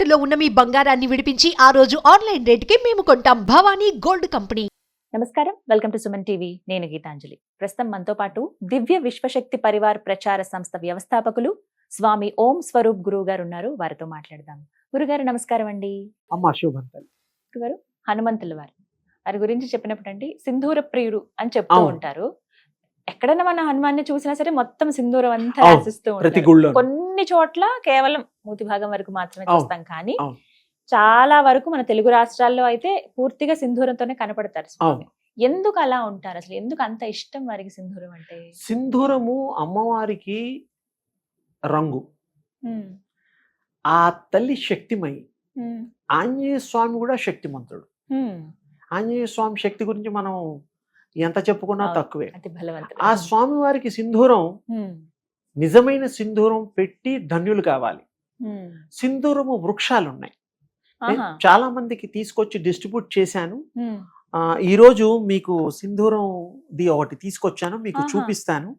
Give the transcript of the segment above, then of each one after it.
తాకట్టులో ఉన్న మీ బంగారాన్ని విడిపించి ఆ రోజు ఆన్లైన్ రేటుకి మేము కొంటాం. Bhavani gold company. నమస్కారం, వెల్కమ్ టు సుమన్ టీవీ. నేను గీతాంజలి. ప్రస్తుతం మనతో పాటు దివ్య విశ్వశక్తి పరివార్ ప్రచార సంస్థ వ్యవస్థాపకులు స్వామి ఓం స్వరూప్ గురువు గారు ఉన్నారు. వారితో మాట్లాడదాం. గురుగారు నమస్కారం అండి. అమ్మా శుభంతలు. గురుగారు, హనుమంతుల వారి గురించి చెప్పినప్పుడు అండి సింధూర ప్రియుడు అని చెప్తూ ఉంటారు. ఎక్కడైనా మన హనుమాన్ని చూసినా సరే మొత్తం సింధూరం అంతా రాసిస్తూ ఉంటారు. కొన్ని చోట్ల కేవలం మూతి భాగం వరకు మాత్రమే చూస్తాం, కానీ చాలా వరకు మన తెలుగు రాష్ట్రాల్లో అయితే పూర్తిగా సింధూరంతోనే కనపడతారు స్వామి. ఎందుకు అలా ఉంటారు? అసలు ఎందుకు అంత ఇష్టం వారికి సింధూరం అంటే? సింధూరము అమ్మవారికి రంగు, ఆ తల్లి శక్తిమయి. ఆంజనేయ స్వామి కూడా శక్తిమంతుడు. ఆంజనేయ స్వామి శక్తి గురించి మనం ఎంత చెప్పుకున్నా తక్కువే. ఆ స్వామి వారికి సింధూరం, నిజమైన సింధూరం పెట్టి ధన్యులు కావాలి. సింధూరము వృక్షాలు ఉన్నాయి, చాలా మందికి తీసుకొచ్చి డిస్ట్రిబ్యూట్ చేశాను. ఈ రోజు మీకు సింధూరం ది ఒకటి తీసుకొచ్చాను, మీకు చూపిస్తాను.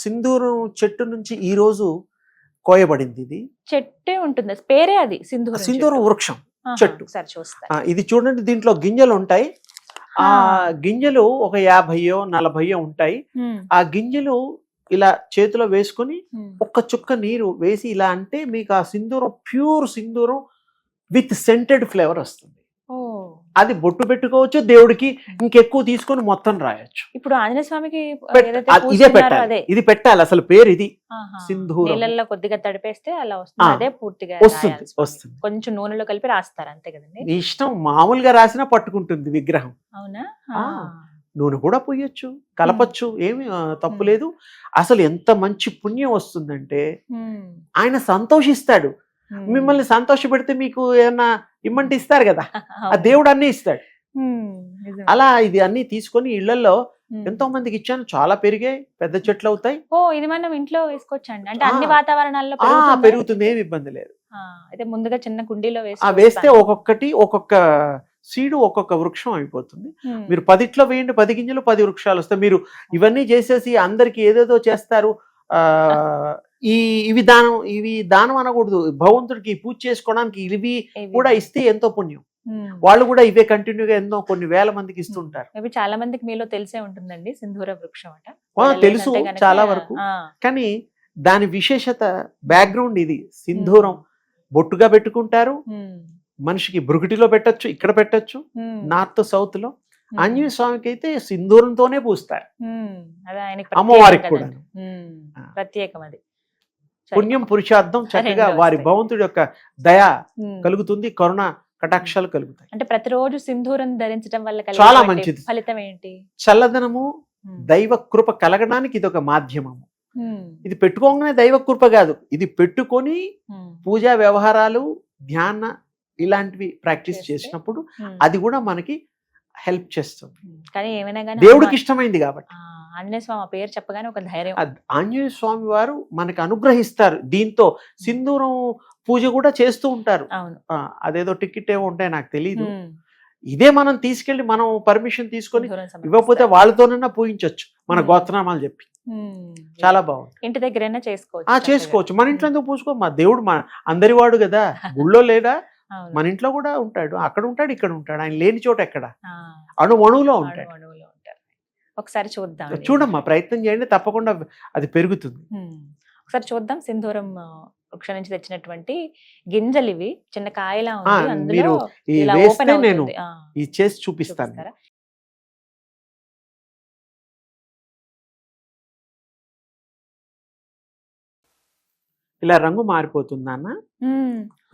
సింధూరం చెట్టు నుంచి ఈ రోజు కోయబడింది. ఇది చెట్టే ఉంటుంది, పేరే అది సింధూరం వృక్షం చెట్టు. ఇది చూడండి, దీంట్లో గింజలు ఉంటాయి. ఆ గింజలు ఒక 50-40 ఉంటాయి. ఆ గింజలు ఇలా చేతిలో వేసుకుని ఒక్క చుక్క నీరు వేసి ఇలా అంటే మీకు ఆ సింధూరం, pure Sindhooram with scented flavour వస్తుంది. అది బొట్టు పెట్టుకోవచ్చు, దేవుడికి ఇంకెక్కువ తీసుకొని మొత్తం రాయొచ్చు. ఇప్పుడు ఆంజనేయ స్వామికి ఇదే పెట్టాలి, ఇది పెట్టాలి. అసలు పేరు ఇది సింధూరం. కొద్దిగా తడిపేస్తే అలా వస్తుంది, అదే పూర్తిగా వస్తుంది. కొంచెం నూనెలో కలిపి రాస్తారు అంతే కదండి. ఇష్టం, మామూలుగా రాసినా పట్టుకుంటుంది విగ్రహం. అవునా? నూనె కూడా పోయొచ్చు, కలపచ్చు, ఏమి తప్పు లేదు. అసలు ఎంత మంచి పుణ్యం వస్తుందంటే ఆయన సంతోషిస్తాడు. మిమ్మల్ని సంతోష పెడితే మీకు ఏమన్నా ఇమ్మంటే ఇస్తారు కదా, ఆ దేవుడు అన్నీ ఇస్తాడు. అలా ఇది అన్ని తీసుకొని ఇళ్లలో ఎంతో మందికి ఇచ్చాను, చాలా పెరిగాయి, పెద్ద చెట్లు అవుతాయి. ఇది మనం ఇంట్లో వేసుకోవచ్చండి, అంటే అన్ని వాతావరణాల్లో పెరుగుతుంది, ఏమి ఇబ్బంది లేదు. అయితే ముందుగా చిన్న కుండీలో వేస్తే ఒక్కొక్క సీడు ఒక్కొక్క వృక్షం అయిపోతుంది. మీరు 10 వేయండి, 10 గింజలు 10 వృక్షాలు వస్తాయి. మీరు ఇవన్నీ చేసేసి అందరికి ఏదేదో చేస్తారు. ఇవి దానం అనకూడదు. భగవంతుడికి పూజ చేసుకోవడానికి ఇవి కూడా ఇస్తే ఎంతో పుణ్యం. వాళ్ళు కూడా ఇవే కంటిన్యూగా ఎన్నో కొన్ని వేల మందికి ఇస్తుంటారు. చాలా మందికి మీలో తెలిసే ఉంటుందండి సింధూర వృక్షం అట. తెలుసు చాలా వరకు, కానీ దాని విశేషత బ్యాక్గ్రౌండ్ ఇది. సింధూరం బొట్టుగా పెట్టుకుంటారు, మనిషికి బ్రుగిటిలో పెట్టచ్చు, ఇక్కడ పెట్టచ్చు, నార్త్ సౌత్ లో. ఆంజనేయ స్వామికి అయితే సింధూరంతోనే పూస్తారు, అమ్మవారికి కూడా ప్రత్యేకం. అది పుణ్యం పురుషార్థం, చక్కగా వారి భగవంతుడి యొక్క దయ కలుగుతుంది, కరుణ కటాక్షాలు కలుగుతాయి. అంటే ప్రతిరోజు సింధూరం ధరించడం వల్ల చాలా మంచిది. ఫలితం ఏంటి? చల్లదనము, దైవ కృప కలగడానికి ఇది ఒక మాధ్యమము. ఇది పెట్టుకోగానే దైవ కృప కాదు, ఇది పెట్టుకొని పూజా వ్యవహారాలు, ధ్యాన ఇలాంటివి ప్రాక్టీస్ చేసినప్పుడు అది కూడా మనకి హెల్ప్ చేస్తుంది. కానీ ఏమైనా కానీ దేవుడికి ఇష్టమైంది కాబట్టి. ఆంజనేయ స్వామి పేరు చెప్పగానే ఒక ధైర్యం. ఆంజనేయ స్వామి వారు మనకి అనుగ్రహిస్తారు. దీంతో సింధూరం పూజ కూడా చేస్తూ ఉంటారు. అదేదో టికెట్ ఏమో ఉంటాయి, నాకు తెలియదు. ఇదే మనం తీసుకెళ్లి మనం పర్మిషన్ తీసుకొని ఇవ్వకపోతే వాళ్ళతోనైనా పూజించవచ్చు, మన గోత్రనామాలు చెప్పి. చాలా బాగుంది. ఇంటి దగ్గరైనా చేసుకోవచ్చు. మన ఇంట్లో ఎందుకు పూసుకో? మా దేవుడు మన అందరి వాడు కదా, గుళ్ళో లేడా? మన ఇంట్లో కూడా ఉంటాడు, అక్కడ ఉంటాడు, ఇక్కడ ఉంటాడు. ఆయన లేని చోట ఎక్కడ? అణువణువులో ఉంటాడు. ఒకసారి చూద్దాం, చూడమ్మా, ప్రయత్నం చేయండి, తప్పకుండా అది పెరుగుతుంది. ఒకసారి చూద్దాం. సింధూరం వృక్షం నుంచి తెచ్చినటువంటి గింజలు ఇవి, చిన్న కాయలా ఉంది. మీరు నేను ఇది చేసి చూపిస్తాను. ఇలా రంగు మారిపోతుంది అన్న.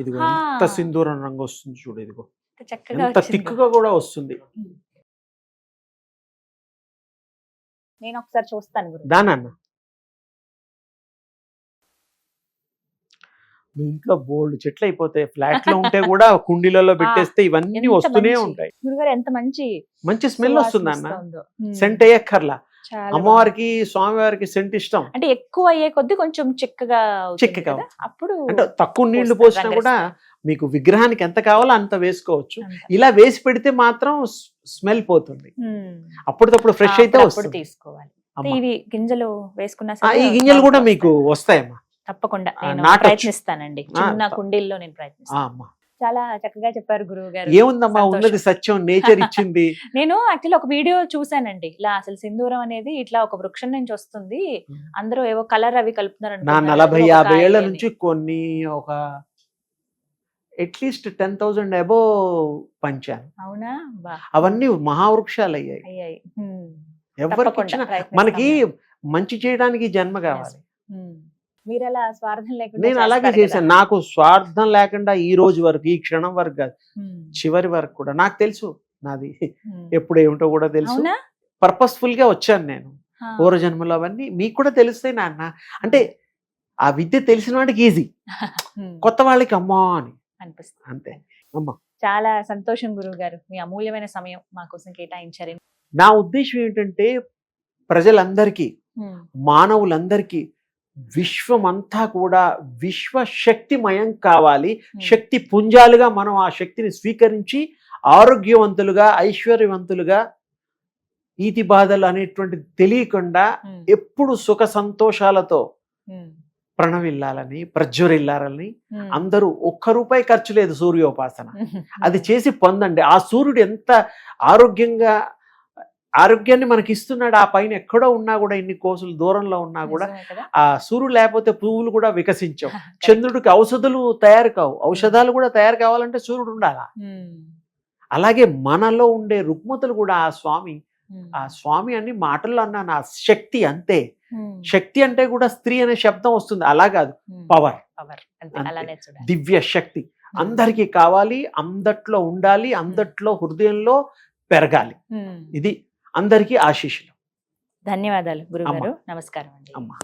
ఇదిగో ఎంత సింధూరం రంగు వస్తుంది చూడు, ఇదిగో ఎంత తిక్కుగా కూడా వస్తుంది. నేను ఒకసారి చూస్తాను దానన్న. మీ ఇంట్లో బోల్డ్ చెట్లు అయిపోతాయి, ఫ్లాట్ లో ఉంటే కూడా కుండీలలో పెట్టేస్తే ఇవన్నీ వస్తూనే ఉంటాయి. ఎంత మంచి స్మెల్ వస్తుంది అన్న. సెంట్ అయ్యక్కర్లా. అమ్మవారికి స్వామివారికి సెంట్ ఇష్టం. అంటే ఎక్కువ అయ్యే కొద్ది కొంచెం చిక్కగా అప్పుడు, అంటే తక్కువ నీళ్లు పోసినా కూడా మీకు విగ్రహానికి ఎంత కావాలో అంత వేసుకోవచ్చు. ఇలా వేసి పెడితే మాత్రం స్మెల్ పోతుంది. అప్పటికప్పుడు ఫ్రెష్ అయితే వస్తుంది. తీసుకోవాలి. ఇవి గింజలు వేసుకున్నా ఈ గింజలు కూడా మీకు వస్తాయమ్మా. తప్పకుండా నేను నాటొచ్చు. ప్రయత్నిస్తానండి, చిన్న కుండీల్లో నేను ప్రయత్నిస్తాను. అమ్మా చాలా చక్కగా చెప్పారు గురువు గారు. ఏముందమ్మా, ఉన్నది సత్యం, నేచర్ ఇచ్చింది. నేను యాక్చువల్లీ ఒక వీడియో చూసానండి, ఇలా అసలు సింధూరం అనేది ఇట్లా ఒక వృక్షం నుంచి వస్తుంది, అందరూ ఏవో కలర్ అవి కలుపుతున్నారు నా అనుకుంటున్నారు. 40-50 ఏళ్ల అది నుంచి కొన్ని ఒక అట్లీస్ట్ 10,000 అబోవ్ పంచాను. అవునా? బా, అవన్నీ మహావృక్షాలు అయ్యాయి. అయ్యాయి. ఎవరికి తప్పకుండా ఇచ్చినా ప్రయత్నిస్తాం. మనకి మంచి చేయడానికి జన్మ కావాలి. మీరు అలా స్వార్థం లేకుండా నేను అలాగే చేస్తారు కదా. చేశాను. నాకు స్వార్థం లేకుండా ఈ రోజు వరకు, ఈ క్షణం వరకు కాదు, చివరి వరకు కూడా నాకు తెలుసు నాది ఎప్పుడు ఏమిటో కూడా తెలుసు. అవునా? పర్పస్ఫుల్ గా వచ్చాను నేను. పూర్వజన్మలో అవన్నీ మీకు కూడా తెలుస్తాయి నాన్న. అంటే ఆ విద్య తెలిసిన వాడికి ఈజీ, కొత్త వాళ్ళకి అమ్మా అని అనిపిస్తుంది. అంతే అమ్మా. చాలా సంతోషం గురువు గారు, మీ అమూల్యమైన సమయం మా కోసం కేటాయించారు. నా ఉద్దేశం ఏంటంటే ప్రజలందరికీ, మానవులందరికీ విశ్వమంతా కూడా విశ్వశక్తిమయం కావాలి. శక్తి పుంజాలుగా మనం ఆ శక్తిని స్వీకరించి ఆరోగ్యవంతులుగా, ఐశ్వర్యవంతులుగా, ఈతి బాధలు అనేటువంటిది తెలియకుండా ఎప్పుడు సుఖ సంతోషాలతో ప్రణవిల్లాలని, ప్రజ్వరిల్లాలని. అందరూ ₹1 ఖర్చు లేదు సూర్యోపాసన, అది చేసి పొందండి. ఆ సూర్యుడు ఎంత ఆరోగ్యాన్ని మనకి ఇస్తున్నాడు. ఆ పైన ఎక్కడో ఉన్నా కూడా, ఇన్ని కోసులు దూరంలో ఉన్నా కూడా, ఆ సూర్యుడు లేకపోతే పువ్వులు కూడా వికసించవు. చంద్రుడికి ఔషధాలు తయారు కావు, ఔషధాలు కూడా తయారు కావాలంటే సూర్యుడు ఉండాలా. అలాగే మనలో ఉండే రుగ్మతలు కూడా ఆ స్వామి అని మాటల్లో అన్నాను, ఆ శక్తి అంతే. శక్తి అంటే కూడా స్త్రీ అనే శబ్దం వస్తుంది, అలా కాదు, పవర్, దివ్య శక్తి అందరికీ కావాలి, అందట్లో ఉండాలి, అందట్లో హృదయంలో పెరగాలి. ఇది అందరికీ ఆశీస్సులు. ధన్యవాదాలు గురువు గారు. నమస్కారం అండి. అమ్మా.